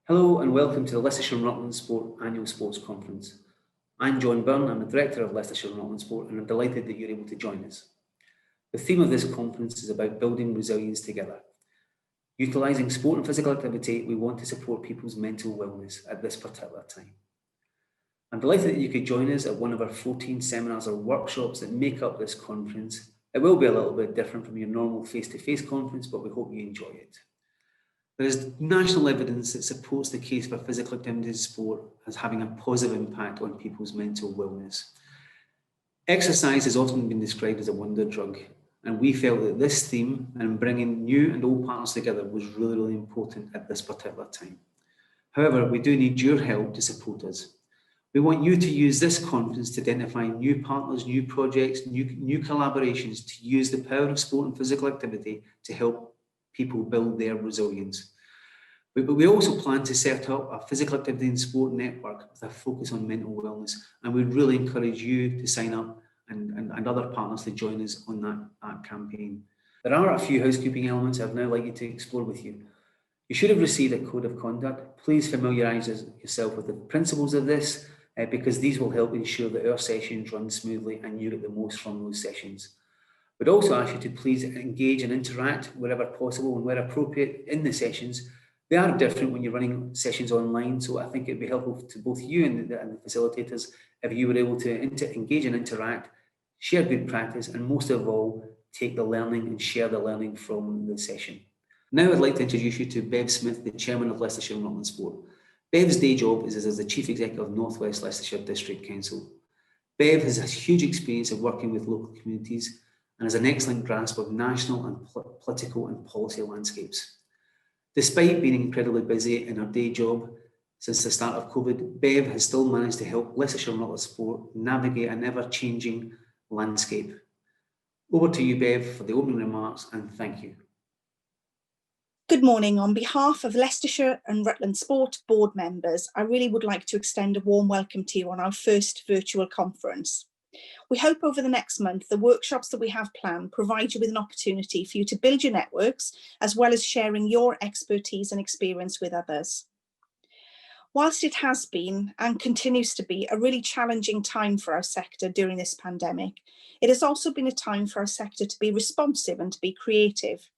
Hello and welcome to the Leicestershire and Rutland Annual Sports Conference. I'm John Byrne, I'm the Director of Leicestershire and Rutland Sport, and I'm delighted that you're able to join us. The theme of this conference is about building resilience together. Utilising sport and physical activity, we want to support people's mental wellness at this particular time. I'm delighted that you could join us at one of our 14 seminars or workshops that make up this conference. It will be a little bit different from your normal face-to-face conference, but we hope you enjoy it. There is national evidence that supports the case for physical activity in sport as having a positive impact on people's mental wellness. Exercise has often been described as a wonder drug, and we felt that this theme and bringing new and old partners together was really important at this particular time. However, we do need your help to support us. We want you to use this conference to identify new partners, new projects, new collaborations to use the power of sport and physical activity to help people build their resilience. But we also plan to set up a physical activity and sport network with a focus on mental wellness, and we'd really encourage you to sign up and other partners to join us on that campaign. There are a few housekeeping elements I'd now like you to explore with you. You should have received a code of conduct. Please familiarise yourself with the principles of this because these will help ensure that our sessions run smoothly and you get the most from those sessions. We'd also ask you to please engage and interact wherever possible and where appropriate in the sessions. They are different when you're running sessions online, so I think it'd be helpful to both you and the facilitators if you were able to engage and interact, share good practice, and most of all, take the learning and share the learning from the session. Now I'd like to introduce you to Bev Smith, the Chairman of Leicester-Shire and Rutland Sport. Bev's day job is as the Chief Executive of North West Leicestershire District Council. Bev has a huge experience of working with local communities and has an excellent grasp of national and political and policy landscapes. Despite being incredibly busy in her day job since the start of COVID, Bev has still managed to help Leicestershire and Rutland Sport navigate an ever-changing landscape. Over to you, Bev, for the opening remarks, and thank you. Good morning. On behalf of Leicestershire and Rutland Sport board members, I really would like to extend a warm welcome to you on our first virtual conference. We hope over the next month, the workshops that we have planned provide you with an opportunity for you to build your networks, as well as sharing your expertise and experience with others. Whilst it has been and continues to be a really challenging time for our sector during this pandemic, it has also been a time for our sector to be responsive and to be creative.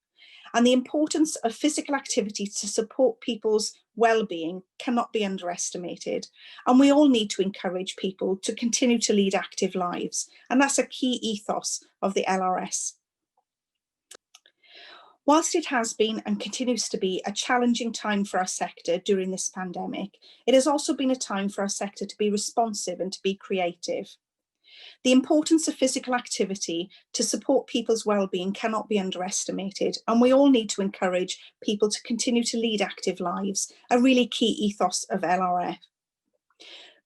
And the importance of physical activity to support people's well-being cannot be underestimated. And we all need to encourage people to continue to lead active lives. And that's a key ethos of the LRS. Whilst it has been and continues to be a challenging time for our sector during this pandemic, it has also been a time for our sector to be responsive and to be creative. The importance of physical activity to support people's well-being cannot be underestimated, and we all need to encourage people to continue to lead active lives, a really key ethos of LRF.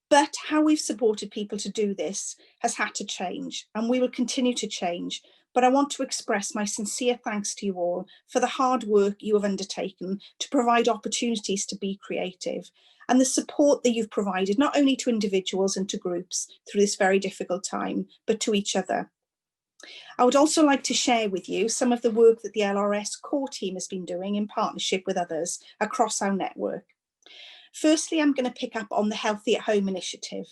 But how we've supported people to do this has had to change, and we will continue to change. But I want to express my sincere thanks to you all for the hard work you have undertaken to provide opportunities to be creative, and the support that you've provided not only to individuals and to groups through this very difficult time, but to each other. I would also like to share with you some of the work that the LRS core team has been doing in partnership with others across our network. Firstly, I'm going to pick up on the Healthy at Home initiative.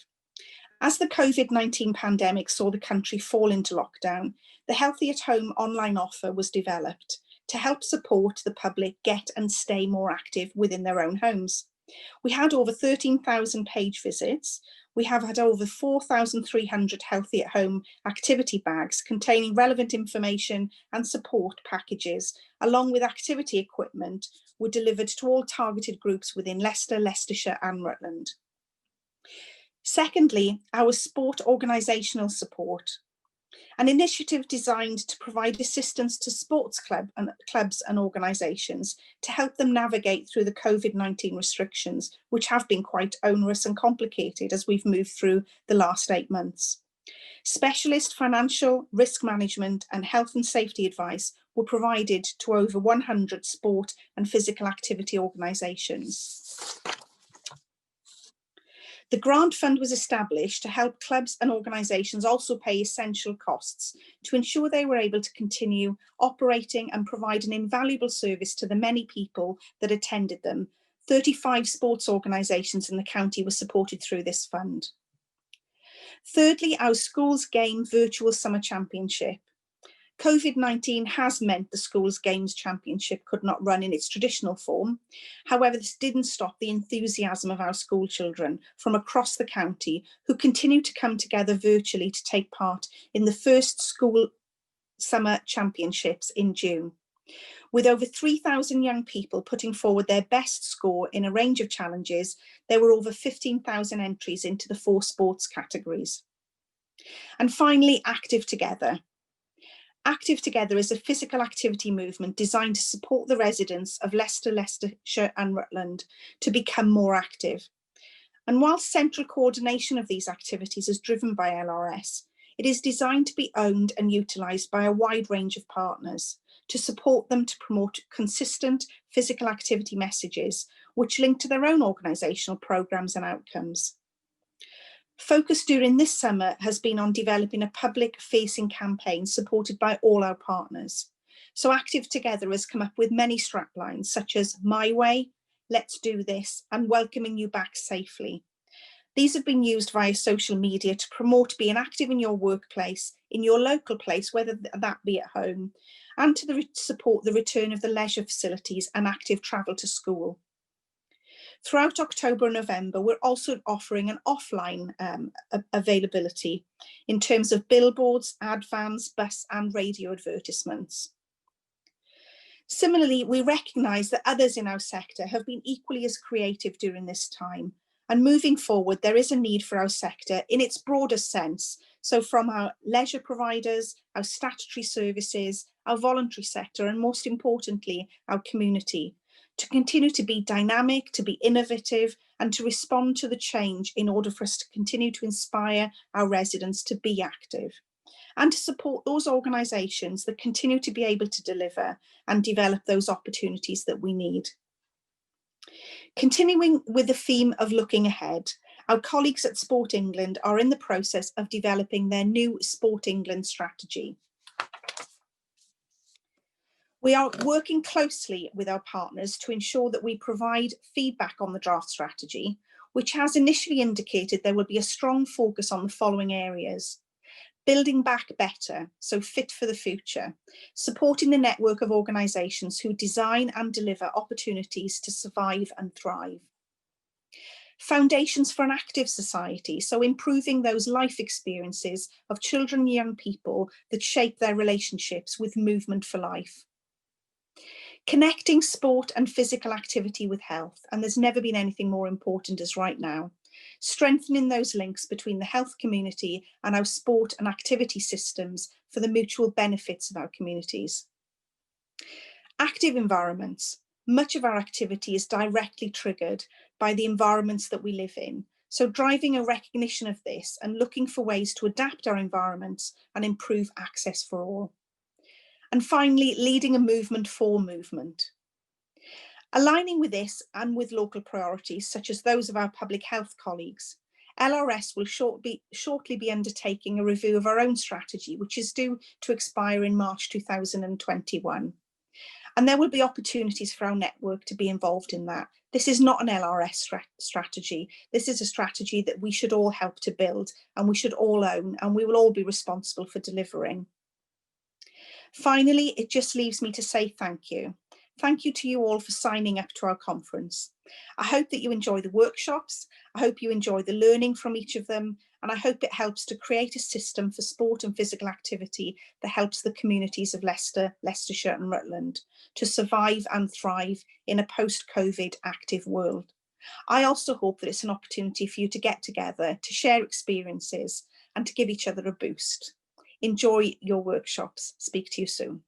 As the COVID-19 pandemic saw the country fall into lockdown, the Healthy at Home online offer was developed to help support the public get and stay more active within their own homes. We had over 13,000 page visits. We have had over 4,300 Healthy at Home activity bags containing relevant information and support packages, along with activity equipment, were delivered to all targeted groups within Leicester, Leicestershire and Rutland. Secondly, our sport organisational support. An initiative designed to provide assistance to sports clubs and organisations to help them navigate through the COVID-19 restrictions, which have been quite onerous and complicated as we've moved through the last 8 months. Specialist financial, risk management and health and safety advice were provided to over 100 sport and physical activity organisations. The grant fund was established to help clubs and organisations also pay essential costs to ensure they were able to continue operating and provide an invaluable service to the many people that attended them 35 sports organisations in the county were supported through this fund. Thirdly, our schools game virtual summer championship. COVID-19 has meant the schools games championship could not run in its traditional form. However, this didn't stop the enthusiasm of our school children from across the county who continue to come together virtually to take part in the first school summer championships in June. With over 3,000 young people putting forward their best score in a range of challenges, there were over 15,000 entries into the 4 sports categories. And finally, Active Together. Active Together is a physical activity movement designed to support the residents of Leicester, Leicestershire and Rutland to become more active. And while central coordination of these activities is driven by LRS, it is designed to be owned and utilised by a wide range of partners to support them to promote consistent physical activity messages which link to their own organisational programmes and outcomes. Focus during this summer has been on developing a public-facing campaign supported by all our partners. So Active Together has come up with many straplines such as My Way, Let's Do This, and Welcoming You Back Safely. These have been used via social media to promote being active in your workplace, in your local place, whether that be at home, and to support the return of the leisure facilities and active travel to school. Throughout October and November, we're also offering an offline availability in terms of billboards, ad vans, bus and radio advertisements. Similarly, we recognise that others in our sector have been equally as creative during this time. And moving forward, there is a need for our sector in its broader sense. So from our leisure providers, our statutory services, our voluntary sector, and most importantly, our community, to continue to be dynamic, to be innovative, and to respond to the change in order for us to continue to inspire our residents to be active, and to support those organisations that continue to be able to deliver and develop those opportunities that we need. Continuing with the theme of looking ahead, our colleagues at Sport England are in the process of developing their new Sport England strategy. We are working closely with our partners to ensure that we provide feedback on the draft strategy, which has initially indicated there will be a strong focus on the following areas: building back better, so fit for the future, supporting the network of organisations who design and deliver opportunities to survive and thrive. Foundations for an active society, so improving those life experiences of children and young people that shape their relationships with movement for life. Connecting sport and physical activity with health, and there's never been anything more important as right now. Strengthening those links between the health community and our sport and activity systems for the mutual benefits of our communities. Active environments. Much of our activity is directly triggered by the environments that we live in. So driving a recognition of this and looking for ways to adapt our environments and improve access for all. And finally, leading a movement for movement. Aligning with this and with local priorities, such as those of our public health colleagues, LRS will shortly be undertaking a review of our own strategy, which is due to expire in March 2021. And there will be opportunities for our network to be involved in that. This is not an LRS strategy. This is a strategy that we should all help to build, and we should all own, and we will all be responsible for delivering. Finally, it just leaves me to say thank you. Thank you to you all for signing up to our conference. I hope that you enjoy the workshops. I hope you enjoy the learning from each of them. And I hope it helps to create a system for sport and physical activity that helps the communities of Leicester, Leicestershire and Rutland to survive and thrive in a post-COVID active world. I also hope that it's an opportunity for you to get together, to share experiences and to give each other a boost. Enjoy your workshops. Speak to you soon.